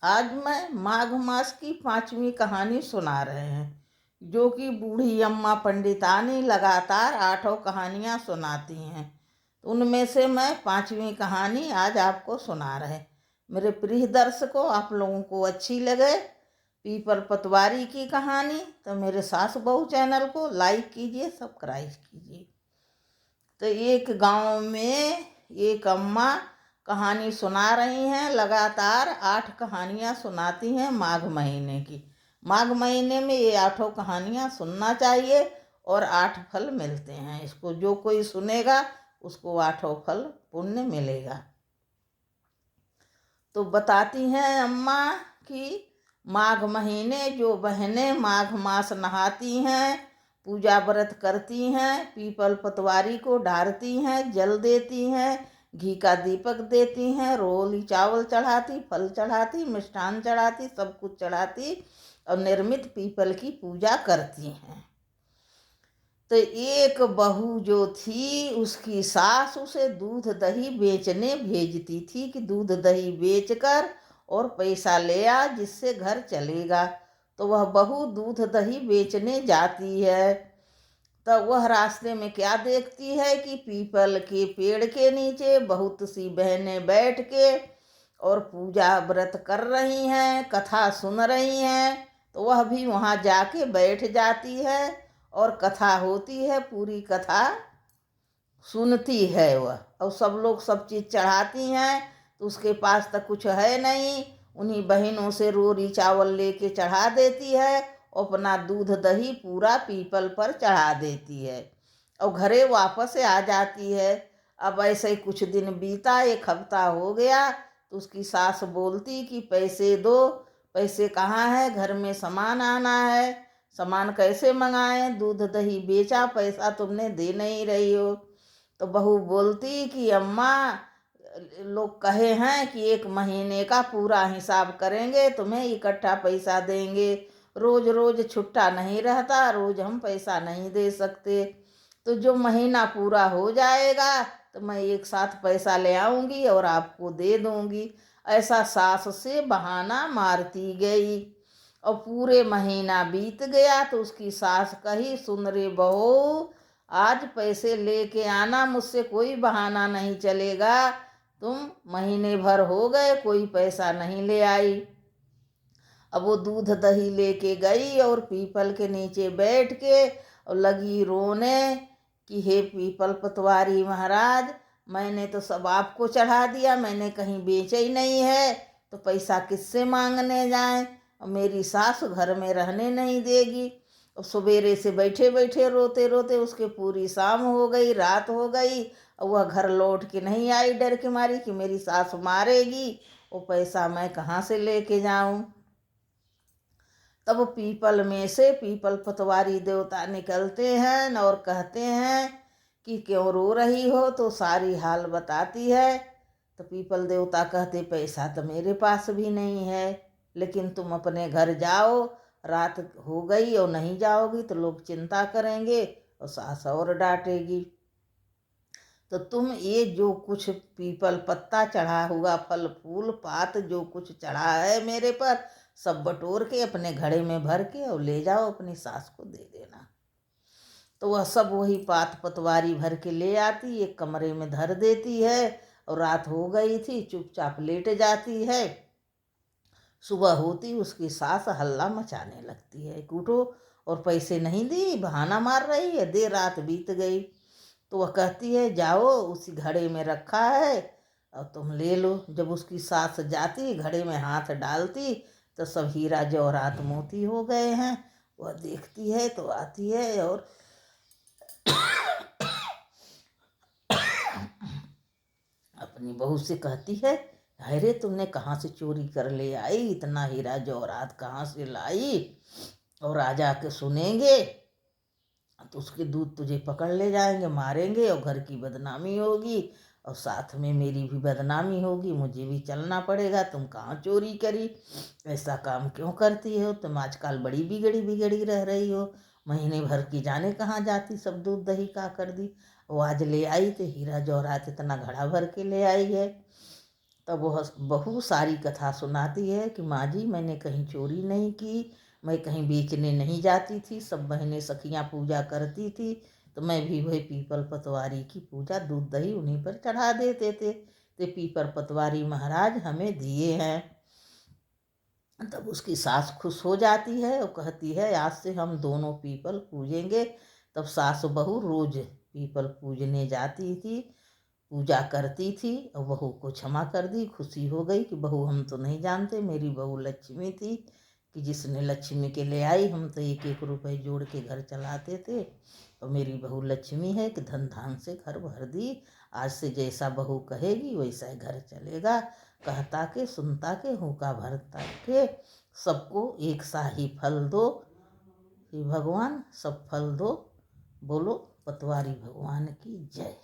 आज मैं माघ मास की 5वीं कहानी सुना रहे हैं, जो कि बूढ़ी अम्मा पंडितानी लगातार 8 कहानियाँ सुनाती हैं। उनमें से मैं 5वीं कहानी आज आपको सुना रहे। मेरे प्रिय दर्शकों, आप लोगों को अच्छी लगे पीपल पतवारी की कहानी तो मेरे सास बहू चैनल को लाइक कीजिए, सब्सक्राइब कीजिए। तो एक गांव में एक अम्मा कहानी सुना रही हैं, लगातार 8 कहानियाँ सुनाती हैं माघ महीने की। माघ महीने में ये 8 कहानियाँ सुनना चाहिए और 8 फल मिलते हैं। इसको जो कोई सुनेगा उसको 8 फल पुण्य मिलेगा। तो बताती हैं अम्मा कि माघ महीने जो बहनें माघ मास नहाती हैं, पूजा व्रत करती हैं, पीपल पतवारी को ढारती हैं, जल देती हैं, घी का दीपक देती हैं, रोली चावल चढ़ाती, फल चढ़ाती, मिष्ठान चढ़ाती, सब कुछ चढ़ाती और निर्मित पीपल की पूजा करती हैं। तो एक बहू जो थी, उसकी सास उसे दूध दही बेचने भेजती थी कि दूध दही बेचकर और पैसा ले आ, जिससे घर चलेगा। तो वह बहू दूध दही बेचने जाती है। तब वह रास्ते में क्या देखती है कि पीपल के पेड़ के नीचे बहुत सी बहनें बैठ के और पूजा व्रत कर रही हैं, कथा सुन रही हैं। तो वह भी वहाँ जाके बैठ जाती है और कथा होती है, पूरी कथा सुनती है वह। और सब लोग सब चीज़ चढ़ाती हैं, तो उसके पास तक कुछ है नहीं, उन्हीं बहनों से रोरी चावल लेके चढ़ा देती है और अपना दूध दही पूरा पीपल पर चढ़ा देती है और घरे वापस आ जाती है। अब ऐसे ही कुछ दिन बीता, 1 हफ्ता हो गया। तो उसकी सास बोलती कि पैसे दो। पैसे कहाँ है, घर में सामान आना है, सामान कैसे मंगाएं, दूध दही बेचा, पैसा तुमने दे नहीं रही हो। तो बहू बोलती कि अम्मा, लोग कहे हैं कि 1 महीने का पूरा हिसाब करेंगे, तुम्हें इकट्ठा पैसा देंगे, रोज रोज छुट्टा नहीं रहता, रोज हम पैसा नहीं दे सकते। तो जो महीना पूरा हो जाएगा तो मैं एक साथ पैसा ले आऊँगी और आपको दे दूँगी। ऐसा सास से बहाना मारती गई और पूरे महीना बीत गया। तो उसकी सास कही, सुन रे बहू, आज पैसे लेके आना, मुझसे कोई बहाना नहीं चलेगा। तुम महीने भर हो गए, कोई पैसा नहीं ले आई। अब वो दूध दही लेके गई और पीपल के नीचे बैठ के और लगी रोने कि हे पीपल पतवारी महाराज, मैंने तो सब आपको चढ़ा दिया, मैंने कहीं बेचा ही नहीं है, तो पैसा किससे मांगने जाएं। और मेरी सास घर में रहने नहीं देगी। और सवेरे से बैठे बैठे रोते रोते उसके पूरी शाम हो गई, रात हो गई और वह घर लौट के नहीं आई, डर के मारी कि मेरी सास मारेगी, वो पैसा मैं कहाँ से लेके जाऊं। तब पीपल में से पीपल पतवारी देवता निकलते हैं और कहते हैं कि क्यों रो रही हो। तो सारी हाल बताती है। तो पीपल देवता कहते, पैसा तो मेरे पास भी नहीं है, लेकिन तुम अपने घर जाओ, रात हो गई और नहीं जाओगी तो लोग चिंता करेंगे और सास और डांटेगी। तो तुम ये जो कुछ पीपल पत्ता चढ़ा हुआ, फल फूल पात जो कुछ चढ़ा है मेरे पर, सब बटोर के अपने घड़े में भर के और ले जाओ, अपनी सास को दे देना। तो वह सब वही पात पतवारी भर के ले आती, एक कमरे में धर देती है और रात हो गई थी, चुपचाप लेट जाती है। सुबह होती उसकी सास हल्ला मचाने लगती है कि उठो, और पैसे नहीं दी, बहाना मार रही है, देर रात बीत गई। तो वह कहती है, जाओ उसी घड़े में रखा है और तुम ले लो। जब उसकी सास जाती, घड़े में हाथ डालती, तो सब हीरा जवाहरात मोती हो गए हैं। वह देखती है तो आती है और अपनी बहू से कहती है, अरे तुमने कहाँ से चोरी कर ले आई, इतना हीरा जवाहरात कहाँ से लाई, और राजा के सुनेंगे तो उसके दूत तुझे पकड़ ले जाएंगे, मारेंगे और घर की बदनामी होगी और साथ में मेरी भी बदनामी होगी, मुझे भी चलना पड़ेगा। तुम कहाँ चोरी करी, ऐसा काम क्यों करती हो, तुम आजकल बड़ी बिगड़ी बिगड़ी रह रही हो, महीने भर की जाने कहाँ जाती, सब दूध दही का कर दी। वो आज ले आई तो हीरा जवाहरात इतना घड़ा भर के ले आई है। तब वह बहू सारी कथा सुनाती है कि माँ जी मैंने कहीं चोरी नहीं की, मैं कहीं बेचने नहीं जाती थी, सब बहनें सखियाँ पूजा करती थी तो मैं भी वही पीपल पतवारी की पूजा दूध दही उन्हीं पर चढ़ा देते थे, तो पीपल पतवारी महाराज हमें दिए हैं। तब उसकी सास खुश हो जाती है और कहती है आज से हम दोनों पीपल पूजेंगे। तब सास बहू रोज पीपल पूजने जाती थी, पूजा करती थी और बहू को क्षमा कर दी। खुशी हो गई कि बहू हम तो नहीं जानते, मेरी बहू लक्ष्मी थी कि जिसने लक्ष्मी के ले आई, हम तो एक एक रुपए जोड़ के घर चलाते थे और मेरी बहू लक्ष्मी है कि धन धान से घर भर दी। आज से जैसा बहू कहेगी वैसा घर चलेगा। कहता के सुनता के हुक्का भरता के सबको एक सा ही फल दो, हे भगवान सब फल दो। बोलो पतवारी भगवान की जय।